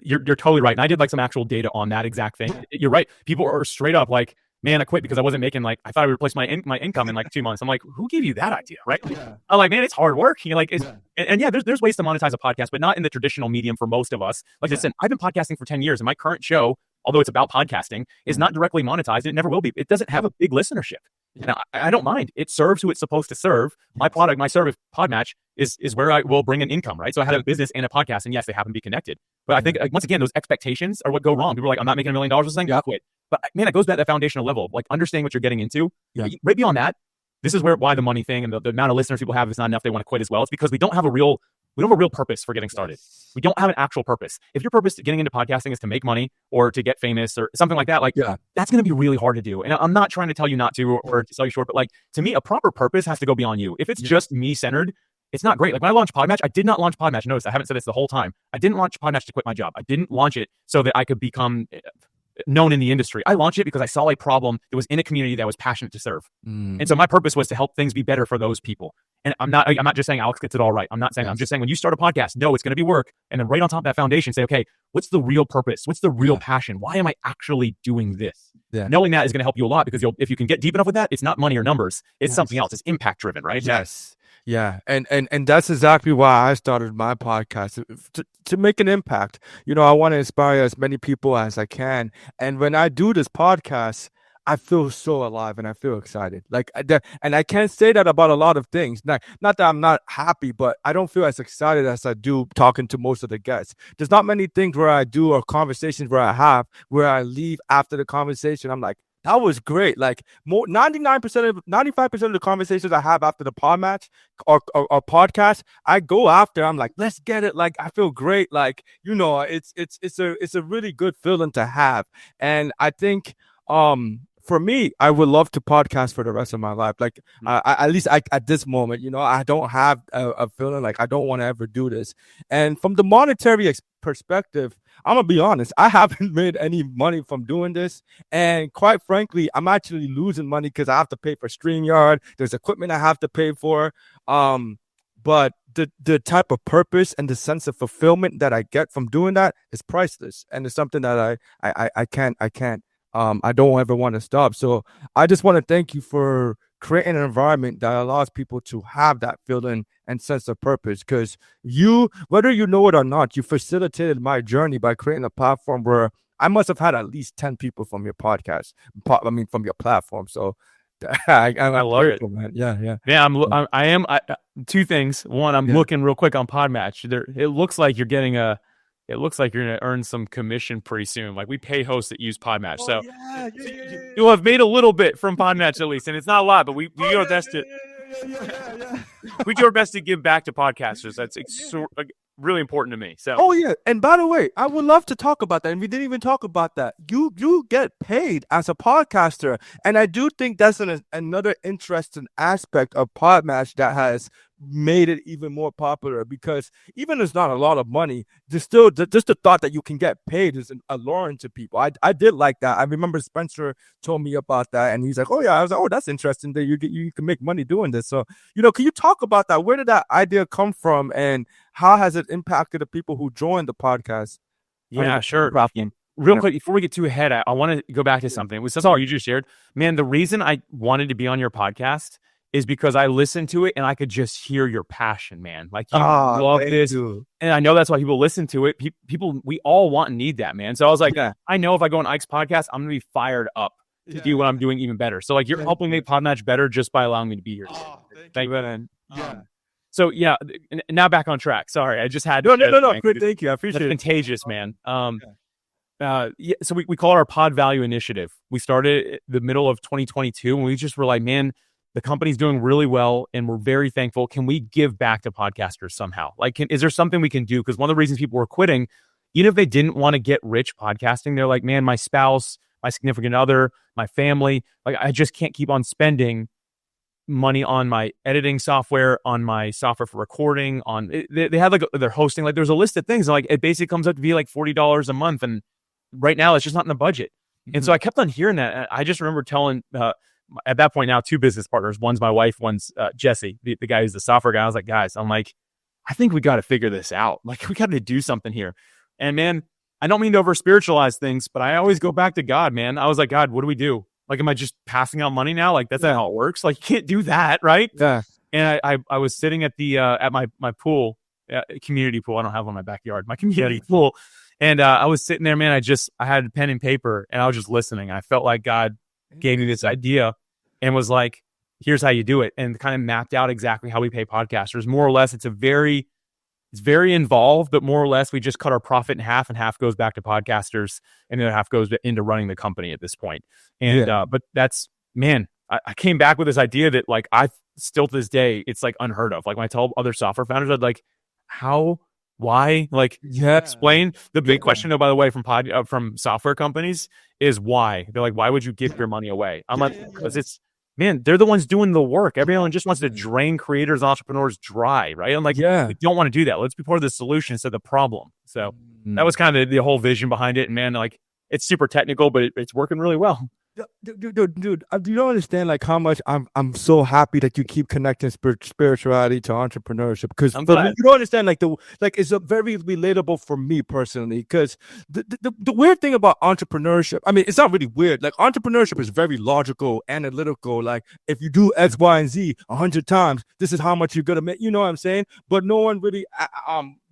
you're totally right. And I did like some actual data on that exact thing. You're right. People are straight up like, man, I quit because I wasn't making like, I thought I would replace my income in like 2 months. I'm like, who gave you that idea? Right. Yeah. I'm like, man, it's hard work. You know, like, and yeah, there's ways to monetize a podcast, but not in the traditional medium for most of us. Like I said, I've been podcasting for 10 years and my current show, although it's about podcasting, is not directly monetized. It never will be. It doesn't have a big listenership. And I don't mind. It serves who it's supposed to serve. My product, my service, Podmatch, is where I will bring an income, right? So I have a business and a podcast, and yes, they happen to be connected. But I think, once again, those expectations are what go wrong. People are like, I'm not making $1 million or something, I'll quit. But man, it goes back to that foundational level, like understanding what you're getting into. Yeah. Right beyond that, this is why the money thing and the amount of listeners people have is not enough. They want to quit as well. It's because we don't have a real purpose for getting started. We don't have an actual purpose. If your purpose getting into podcasting is to make money or to get famous or something like that, like that's going to be really hard to do. And I'm not trying to tell you not to or to sell you short, but like to me, a proper purpose has to go beyond you. If it's just me centered, it's not great. Like when I launched Podmatch, I did not launch Podmatch. Notice I haven't said this the whole time. I didn't launch Podmatch to quit my job. I didn't launch it so that I could become known in the industry. I launched it because I saw a problem that was in a community that I was passionate to serve. And so my purpose was to help things be better for those people. And I'm not just saying Alex gets it all right. I'm not saying, I'm just saying when you start a podcast, no, it's going to be work. And then right on top of that foundation, say, okay, what's the real purpose? What's the real passion? Why am I actually doing this? Knowing that is going to help you a lot because if you can get deep enough with that, it's not money or numbers. It's something else. It's impact driven, right? Yes. Yeah. And that's exactly why I started my podcast to make an impact. You know, I want to inspire as many people as I can. And when I do this podcast, I feel so alive and I feel excited. And I can't say that about a lot of things. Not that I'm not happy, but I don't feel as excited as I do talking to most of the guests. There's not many things where I do or conversations where I leave after the conversation. I'm like, that was great. Like 95% of the conversations I have after the Podmatch or podcast, I go after. I'm like, let's get it. Like I feel great. Like, you know, it's a really good feeling to have. And I think for me, I would love to podcast for the rest of my life. Like, at least at this moment, you know, I don't have a feeling like I don't want to ever do this. And from the monetary perspective, I'm gonna be honest, I haven't made any money from doing this. And quite frankly, I'm actually losing money because I have to pay for StreamYard. There's equipment I have to pay for. But the type of purpose and the sense of fulfillment that I get from doing that is priceless. And it's something that I can't. I don't ever want to stop. So I just want to thank you for creating an environment that allows people to have that feeling and sense of purpose. Because whether you know it or not, you facilitated my journey by creating a platform where I must have had at least 10 people from your podcast. From your platform. So I love it, man. Yeah. Yeah, I am. Two things. One, I'm looking real quick on Podmatch. It looks like you're getting It looks like you're going to earn some commission pretty soon. Like we pay hosts that use Podmatch. So you'll have made a little bit from Podmatch at least. And it's not a lot, but we do our best to we do our best to give back to podcasters. That's really important to me. So and by the way, I would love to talk about that. And we didn't even talk about that. You get paid as a podcaster. And I do think that's another interesting aspect of Podmatch that has made it even more popular, because even if it's not a lot of money, there's still just the thought that you can get paid is alluring to people. I did like that. I remember Spencer told me about that, and he's like, oh yeah. I was like, oh, that's interesting that you can make money doing this. So, you know, can you talk about that? Where did that idea come from, and how has it impacted the people who joined the podcast? Yeah, sure. Real quick, before we get too ahead, I want to go back to something. That's all you just shared. Man, the reason I wanted to be on your podcast is because I listened to it and I could just hear your passion, man. Like you love this. And I know that's why people listen to it. People, we all want and need that, man. So I was like, I know if I go on Ike's podcast, I'm going to be fired up to do what I'm doing even better. So like you're helping make Podmatch better just by allowing me to be here. Thank you. Man. So yeah, now back on track. Sorry, I just had no. Great, thank you. I appreciate it. Contagious, man. So we call it our Pod Value Initiative. We started the middle of 2022 and we just were like, man, the company's doing really well and we're very thankful. Can we give back to podcasters somehow? Like, is there something we can do? Because one of the reasons people were quitting, even if they didn't want to get rich podcasting, they're like, man, my spouse, my significant other, my family, like I just can't keep on spending money on my editing software, on my software for recording, they had like their hosting, like there's a list of things, like it basically comes up to be like $40 a month, and right now it's just not in the budget. And so I kept on hearing that. I just remember telling at that point now 2 business partners, one's my wife, one's Jesse, the guy who's the software guy. I was like, guys, I'm like, I think we got to figure this out. Like, we got to do something here. And man, I don't mean to over spiritualize things, but I always go back to God, man. I was like, God, what do we do? Like, am I just passing out money now? Like, that's not how it works. Like, you can't do that, right? Yeah. And I was sitting at the at my pool, community pool. I don't have one in my backyard, my community pool. And I was sitting there, man. I had a pen and paper, and I was just listening. I felt like God gave me this idea and was like, here's how you do it, and kind of mapped out exactly how we pay podcasters. More or less, it's very involved, but more or less, we just cut our profit in half, and half goes back to podcasters, and the other half goes into running the company at this point. And but that's, man, I came back with this idea that, like, I still to this day, it's like unheard of. Like, when I tell other software founders, I'd like, how, why, like, explain. The big question, though, by the way, from software companies is why. They're like, why would you give your money away? I'm like, because it's, man, they're the ones doing the work. Everyone just wants to drain creators, entrepreneurs dry, right? I'm like, we don't want to do that. Let's be part of the solution instead of the problem. So that was kind of the whole vision behind it. And man, like, it's super technical, but it's working really well. Dude, do you don't understand like how much I'm so happy that you keep connecting spirituality to entrepreneurship, because you don't understand like it's a very relatable for me personally, because the weird thing about entrepreneurship, I mean, it's not really weird. Like, entrepreneurship is very logical, analytical. Like, if you do X, Y, and Z 100 times, this is how much you're gonna make. You know what I'm saying? But no one really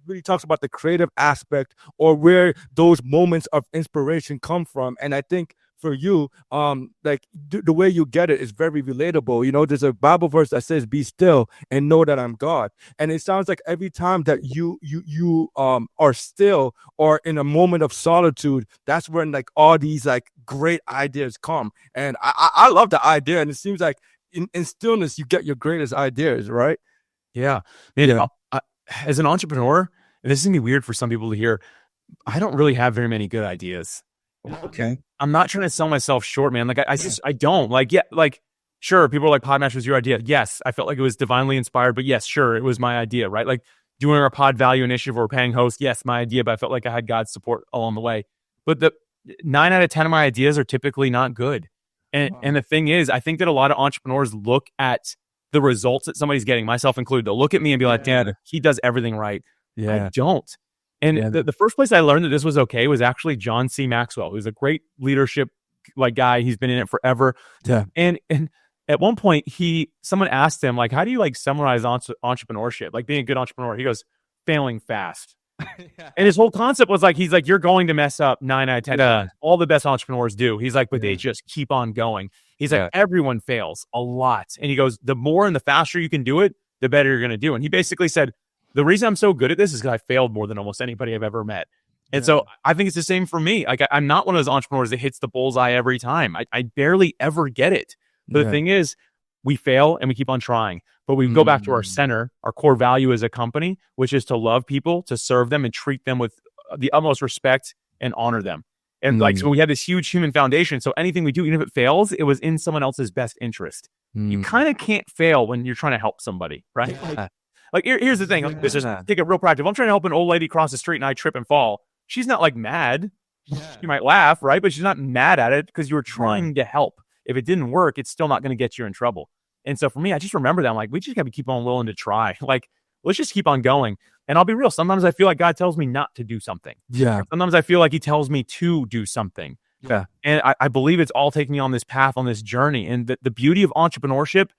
really talks about the creative aspect or where those moments of inspiration come from. And I think for you, like the way you get it is very relatable. You know, there's a Bible verse that says, "Be still and know that I'm God." And it sounds like every time that you are still or in a moment of solitude, that's when like all these like great ideas come. And I love the idea, and it seems like in stillness you get your greatest ideas, right? Yeah, man, as an entrepreneur, and this is gonna be weird for some people to hear, I don't really have very many good ideas. Okay. I'm not trying to sell myself short, man. Like, I don't like, like, sure, people are like, Podmatch was your idea. Yes, I felt like it was divinely inspired, but yes, sure, it was my idea, right? Like, doing our pod value initiative or paying host, yes, my idea, but I felt like I had God's support along the way. But the 9 out of 10 of my ideas are typically not good. And the thing is, I think that a lot of entrepreneurs look at the results that somebody's getting, myself included. They'll look at me and be like, "Dad, he does everything right." Yeah. I don't. And the first place I learned that this was okay was actually John C. Maxwell, who's a great leadership like guy. He's been in it forever. Yeah. And at one point, someone asked him, like, how do you like summarize entrepreneurship? Like, being a good entrepreneur. He goes, failing fast. And his whole concept was like, he's like, you're going to mess up 9 out of 10 times. All the best entrepreneurs do. He's like, but they just keep on going. He's like, everyone fails a lot. And he goes, the more and the faster you can do it, the better you're going to do. And he basically said, the reason I'm so good at this is because I failed more than almost anybody I've ever met. And so I think it's the same for me. Like, I'm not one of those entrepreneurs that hits the bullseye every time. I barely ever get it. But the thing is, we fail and we keep on trying. But we go back to our center, our core value as a company, which is to love people, to serve them, and treat them with the utmost respect and honor them. And like, so we have this huge human foundation. So anything we do, even if it fails, it was in someone else's best interest. You kind of can't fail when you're trying to help somebody, right? Like, here's the thing. Let's just take it real practical. I'm trying to help an old lady cross the street and I trip and fall. She's not like mad. She might laugh, right? But she's not mad at it because you were trying to help. If it didn't work, it's still not going to get you in trouble. And so for me, I just remember that. I'm like, we just got to keep on willing to try. Like, let's just keep on going. And I'll be real. Sometimes I feel like God tells me not to do something. Yeah. Sometimes I feel like he tells me to do something. Yeah. And I believe it's all taking me on this path, on this journey. And the beauty of entrepreneurship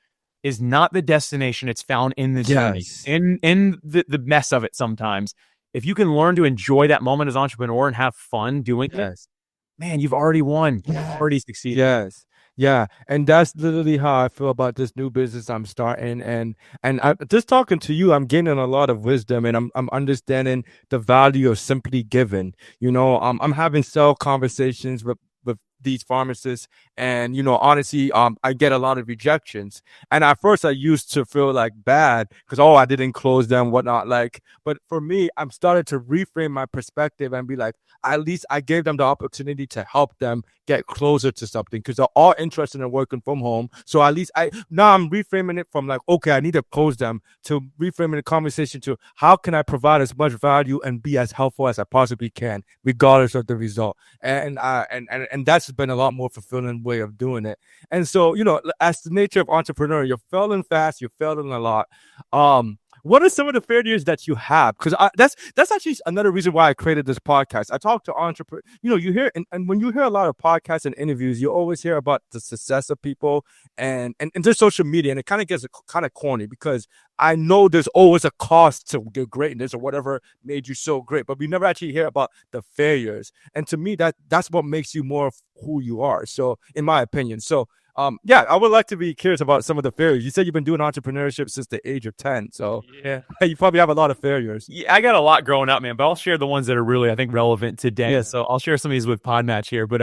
is not the destination. It's found in the journey, in the mess of it sometimes. If you can learn to enjoy that moment as an entrepreneur and have fun doing it, man, you've already won. You've already succeeded. Yes. Yeah. And that's literally how I feel about this new business I'm starting. And I, just talking to you, I'm gaining a lot of wisdom, and I'm understanding the value of simply giving. You know, I'm having conversations with these pharmacists, and honestly, I get a lot of rejections. And at first I used to feel like bad because, I didn't close them, whatnot. Like, but for me, I'm starting to reframe my perspective and be like, at least I gave them the opportunity to help them get closer to something, because they're all interested in working from home. So at least now I'm reframing it from like, okay, I need to close them, to reframing the conversation to how can I provide as much value and be as helpful as I possibly can, regardless of the result. And that's been a lot more fulfilling way of doing it. And so, as the nature of entrepreneur, you're failing fast, you're failing a lot. What are some of the failures that you have? Because that's actually another reason why I created this podcast. I talk to entrepreneurs. You hear, and when you hear a lot of podcasts and interviews, you always hear about the success of people and their social media, and it kind of gets kind of corny, because I know there's always a cost to your greatness or whatever made you so great, but we never actually hear about the failures. And to me, that's what makes you more of who you are. So, in my opinion, yeah, I would like to be curious about some of the failures. You said you've been doing entrepreneurship since the age of 10. So yeah, you probably have a lot of failures. Yeah, I got a lot growing up, man, but I'll share the ones that are really, I think, relevant today. Yeah. So I'll share some of these with Podmatch here. But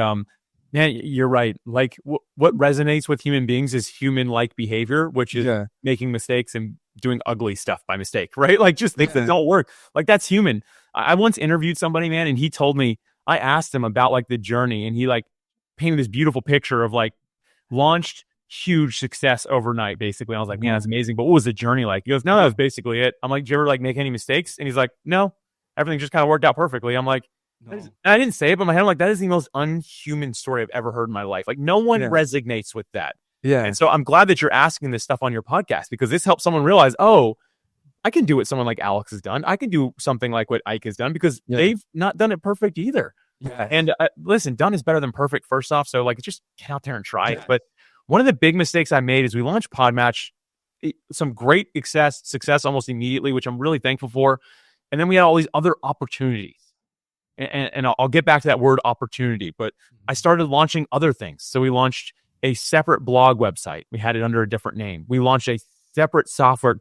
man, you're right. Like what resonates with human beings is human-like behavior, which is making mistakes and doing ugly stuff by mistake, right? Like just things that don't work. Like that's human. I once interviewed somebody, man, and he told me, I asked him about like the journey, and he like painted this beautiful picture of like launched huge success overnight, basically. And I was like, man, that's amazing. But what was the journey like? He goes, no, that was basically it. I'm like, did you ever like make any mistakes? And he's like, no, everything just kind of worked out perfectly. I'm like, no. I didn't say it, but in my head, I'm like, that is the most unhuman story I've ever heard in my life. Like no one resonates with that. Yeah. And so I'm glad that you're asking this stuff on your podcast, because this helps someone realize, oh, I can do what someone like Alex has done. I can do something like what Ike has done, because they've not done it perfect either. Yeah. And listen, done is better than perfect, first off. So like, just get out there and try it. But one of the big mistakes I made is we launched Podmatch, some great success almost immediately, which I'm really thankful for. And then we had all these other opportunities. And I'll get back to that word opportunity, but I started launching other things. So we launched a separate blog website. We had it under a different name. We launched two separate software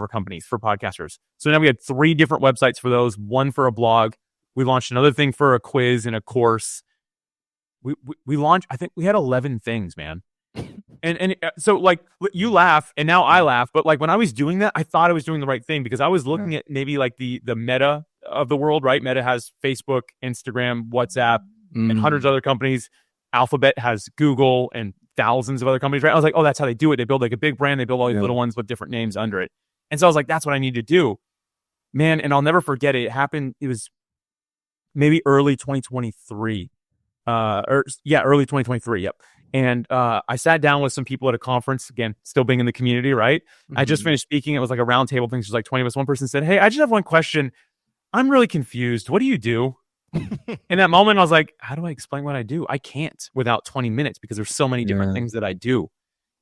companies for podcasters. So now we had 3 different websites for those, one for a blog. We launched another thing for a quiz and a course. We launched, I think we had 11 things, man. And so like you laugh and now I laugh, but like when I was doing that, I thought I was doing the right thing, because I was looking at maybe like the Meta of the world, right? Meta has Facebook, Instagram, WhatsApp, and hundreds of other companies. Alphabet has Google and thousands of other companies, right? I was like, oh, that's how they do it. They build like a big brand. They build all these little ones with different names under it. And so I was like, that's what I need to do, man. And I'll never forget it. It happened. It was maybe early 2023, early 2023. Yep. And I sat down with some people at a conference, again, still being in the community, right? I just finished speaking. It was like a round table thing. There's like 20 of us. One person said, hey, I just have one question. I'm really confused. What do you do? In that moment, I was like, how do I explain what I do? I can't without 20 minutes, because there's so many different things that I do.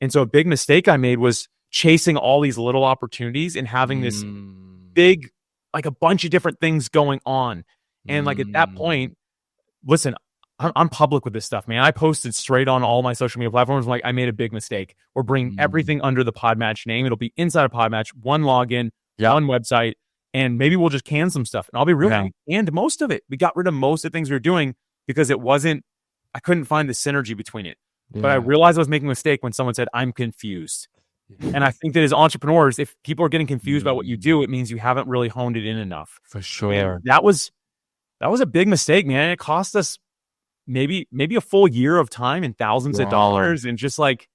And so a big mistake I made was chasing all these little opportunities and having this big, like a bunch of different things going on. And like at that point, listen, I'm public with this stuff, man. I posted straight on all my social media platforms. I'm like, I made a big mistake. We're bringing everything under the Podmatch name. It'll be inside of Podmatch, one login, one website, and maybe we'll just can some stuff. And I'll be real, we canned most of it. We got rid of most of the things we were doing because I couldn't find the synergy between it. But I realized I was making a mistake when someone said, I'm confused. And I think that as entrepreneurs, if people are getting confused about what you do, it means you haven't really honed it in enough. For sure. And that was a big mistake, man. It cost us maybe a full year of time and thousands of dollars and just like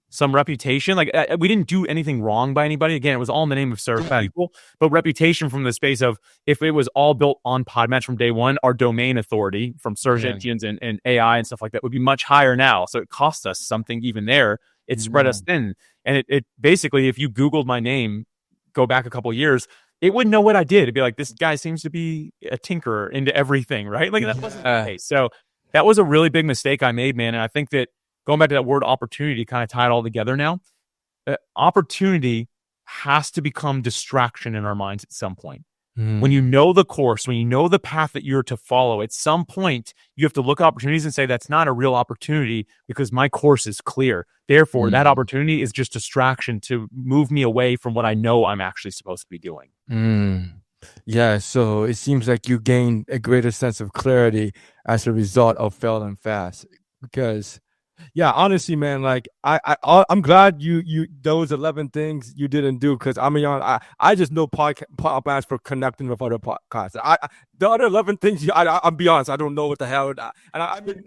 some reputation. Like we didn't do anything wrong by anybody. Again, it was all in the name of serving people, but reputation from the space of, if it was all built on Podmatch from day one, our domain authority from search engines and AI and stuff like that would be much higher now. So it cost us something even there. It spread us thin. And it basically, if you Googled my name, go back a couple of years, it wouldn't know what I did. It'd be like, this guy seems to be a tinkerer into everything, right? Like that wasn't the case. So that was a really big mistake I made, man. And I think that going back to that word opportunity, kind of tie it all together now, opportunity has to become distraction in our minds at some point. When you know the course, when you know the path that you're to follow, at some point, you have to look at opportunities and say, that's not a real opportunity because my course is clear. Therefore, that opportunity is just distraction to move me away from what I know I'm actually supposed to be doing. Yeah, so it seems like you gained a greater sense of clarity as a result of failing fast. because yeah, honestly, man, like I'm glad you those 11 things you didn't do because I mean, I just know podcasts for connecting with other podcasts. The other 11 things, I'll be honest, I don't know what the hell. I mean,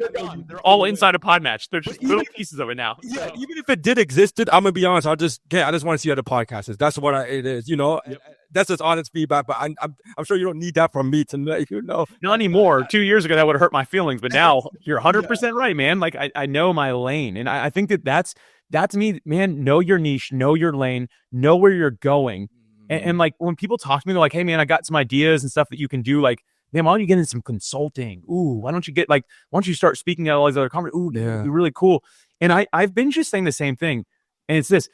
they're all inside of Podmatch. They're just little pieces of it now. Yeah, so. Even if it did existed, I'm gonna be honest. I just want to see other podcasts. That's what it is. You know, yep. That's just honest feedback. But I'm sure you don't need that from me to let you know. Not anymore. 2 years ago, that would have hurt my feelings. But now you're 100% right, man. Like I know my lane, and I think that's me, man. Know your niche, know your lane, know where you're going, and like when people talk to me, they're like, "Hey, man, I got some ideas and stuff that you can do." Like, man, why don't you get into some consulting? Ooh, why don't you start speaking at all these other conferences? Ooh, yeah, be really cool. And I've been just saying the same thing, and it's this.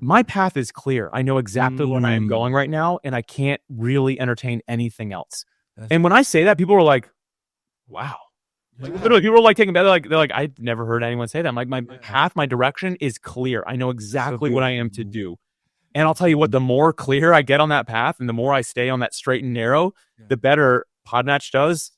My path is clear. I know exactly where I am going right now, and I can't really entertain anything else. And when I say that, people are like, "Wow." Like, literally, people are like taking better. They're like, "I've never heard anyone say that." I'm like, my path, my direction is clear. I know exactly what I am to do. And I'll tell you what, the more clear I get on that path and the more I stay on that straight and narrow, the better Podmatch does,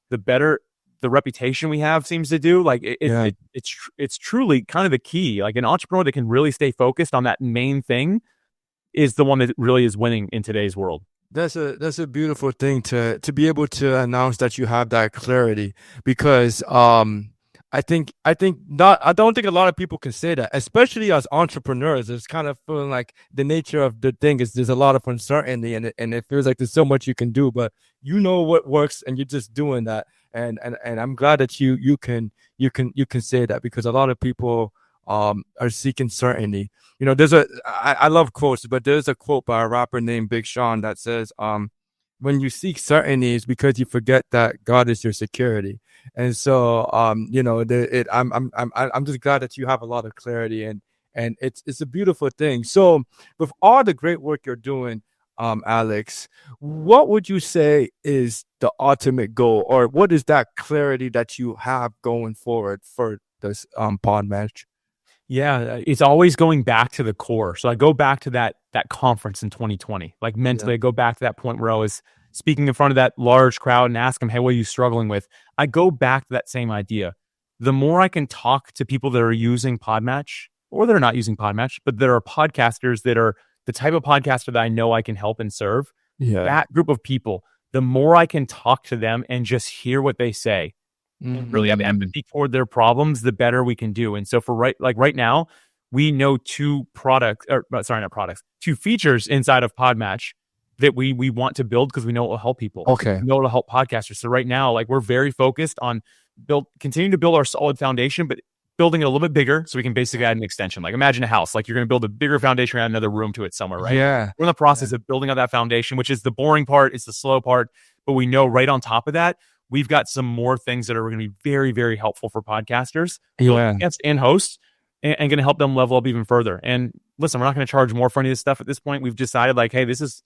the better the reputation we have seems to do. Like it's truly kind of the key. Like an entrepreneur that can really stay focused on that main thing is the one that really is winning in today's world. That's a beautiful thing to be able to announce that you have that clarity, because I don't think a lot of people can say that, especially as entrepreneurs. It's kind of feeling like the nature of the thing is there's a lot of uncertainty, and it feels like there's so much you can do, but you know what works and you're just doing that. And I'm glad that you can say that, because a lot of people are seeking certainty. You know, I love quotes, but there's a quote by a rapper named Big Sean that says, when you seek certainty, it's because you forget that God is your security. And so, you know, I'm just glad that you have a lot of clarity, and it's a beautiful thing. So, with all the great work you're doing, Alex, what would you say is the ultimate goal, or what is that clarity that you have going forward for this Podmatch? Yeah, it's always going back to the core. So I go back to that conference in 2020. Like mentally, I go back to that point where I was speaking in front of that large crowd and ask them, "Hey, what are you struggling with?" I go back to that same idea. The more I can talk to people that are using Podmatch, or that are not using Podmatch, but that are podcasters that are the type of podcaster that I know I can help and serve, that group of people, the more I can talk to them and just hear what they say, and really have empathy toward their problems, the better we can do. And so for right now, we know two features inside of Podmatch that we want to build because we know it will help people. Okay. We know it will help podcasters. So right now, like, we're very focused on continuing to build our solid foundation, but building it a little bit bigger so we can basically add an extension. Like, imagine a house. Like, you're going to build a bigger foundation, add another room to it somewhere, right? Yeah. We're in the process of building out that foundation, which is the boring part. It's the slow part. But we know right on top of that, we've got some more things that are going to be very, very helpful for podcasters, and hosts, and going to help them level up even further. And listen, we're not going to charge more for any of this stuff at this point. We've decided, like, hey, this is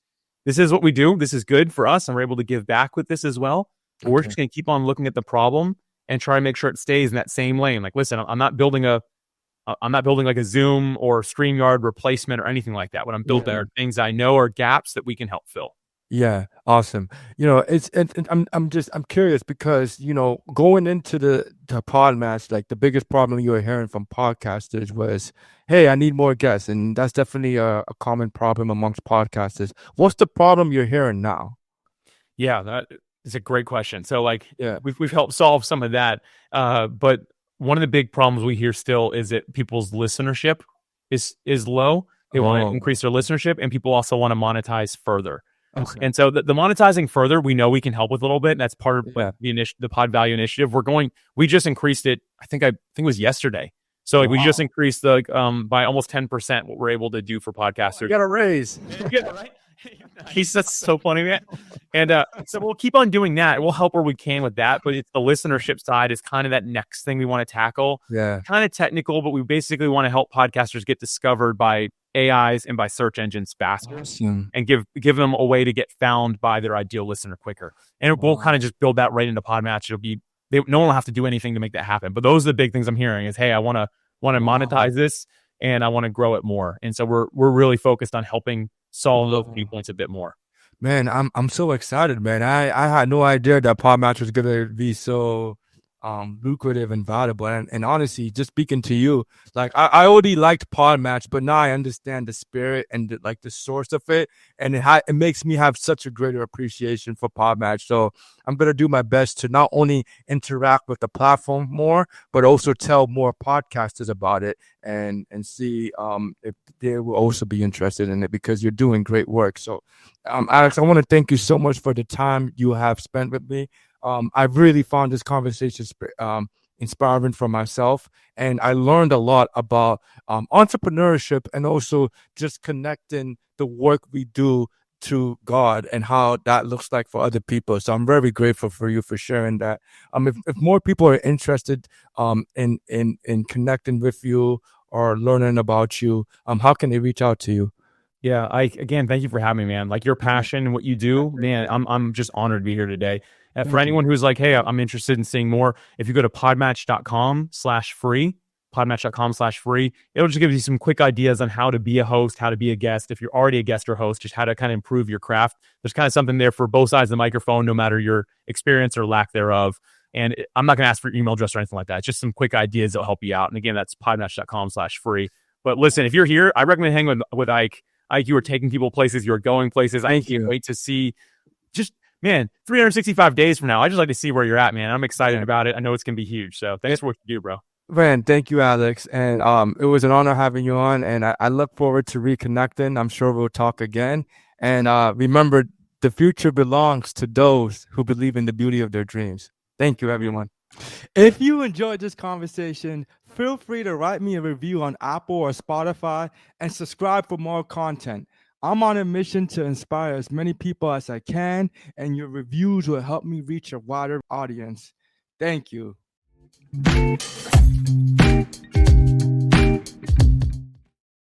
what we do. This is good for us, and we're able to give back with this as well. But we're just going to keep on looking at the problem and try to make sure it stays in that same lane. Like, listen, I'm not building like a Zoom or StreamYard replacement or anything like that. What I'm building are things I know are gaps that we can help fill. Yeah, awesome. You know, I'm curious because, you know, going into the Podmatch, like, the biggest problem you were hearing from podcasters was, "Hey, I need more guests," and that's definitely a common problem amongst podcasters. What's the problem you're hearing now? Yeah, that is a great question. So, like, we've helped solve some of that, but one of the big problems we hear still is that people's listenership is low. They want to increase their listenership, and people also want to monetize further. Okay. And so the monetizing further, we know we can help with a little bit. And that's part of the Pod Value Initiative. We just increased it. I think it was yesterday. So we just increased by almost 10% what we're able to do for podcasters. You got a raise. Right? That's so funny, man. And so we'll keep on doing that. We'll help where we can with that. But it's the listenership side is kind of that next thing we want to tackle. Yeah. Kind of technical, but we basically want to help podcasters get discovered by AIs and by search engines faster, and give them a way to get found by their ideal listener quicker. And we'll kind of just build that right into Podmatch. No one will have to do anything to make that happen. But those are the big things I'm hearing is, hey, I want to monetize this, and I want to grow it more. And so we're really focused on helping solve those pain points a bit more. Man, I'm so excited, man. I had no idea that Podmatch was gonna be so lucrative and valuable. And honestly, just speaking to you, like I already liked Podmatch, but now I understand the spirit and the source of it, and it makes me have such a greater appreciation for Podmatch. So I'm gonna do my best to not only interact with the platform more, but also tell more podcasters about it and see if they will also be interested in it, because you're doing great work. So Alex, I want to thank you so much for the time you have spent with me. I really found this conversation inspiring for myself, and I learned a lot about entrepreneurship and also just connecting the work we do to God and how that looks like for other people. So I'm very grateful for you for sharing that. If more people are interested in connecting with you or learning about you, how can they reach out to you? Yeah, again, thank you for having me, man. Like your passion, what you do, man, I'm just honored to be here today. For anyone who's like, hey, I'm interested in seeing more, if you go to podmatch.com/free, podmatch.com/free, it'll just give you some quick ideas on how to be a host, how to be a guest. If you're already a guest or host, just how to kind of improve your craft. There's kind of something there for both sides of the microphone, no matter your experience or lack thereof. And I'm not going to ask for your email address or anything like that. It's just some quick ideas that'll help you out. And again, that's podmatch.com/free. But listen, if you're here, I recommend hanging with Ike. Ike, you are taking people places, you're going places. I can't wait to see, just, man, 365 days from now. I just like to see where you're at, man. I'm excited about it. I know it's going to be huge. So thanks for what you do, bro. Man, thank you, Alex. And it was an honor having you on, and I look forward to reconnecting. I'm sure we'll talk again. And remember, the future belongs to those who believe in the beauty of their dreams. Thank you, everyone. If you enjoyed this conversation, feel free to write me a review on Apple or Spotify and subscribe for more content. I'm on a mission to inspire as many people as I can, and your reviews will help me reach a wider audience. Thank you.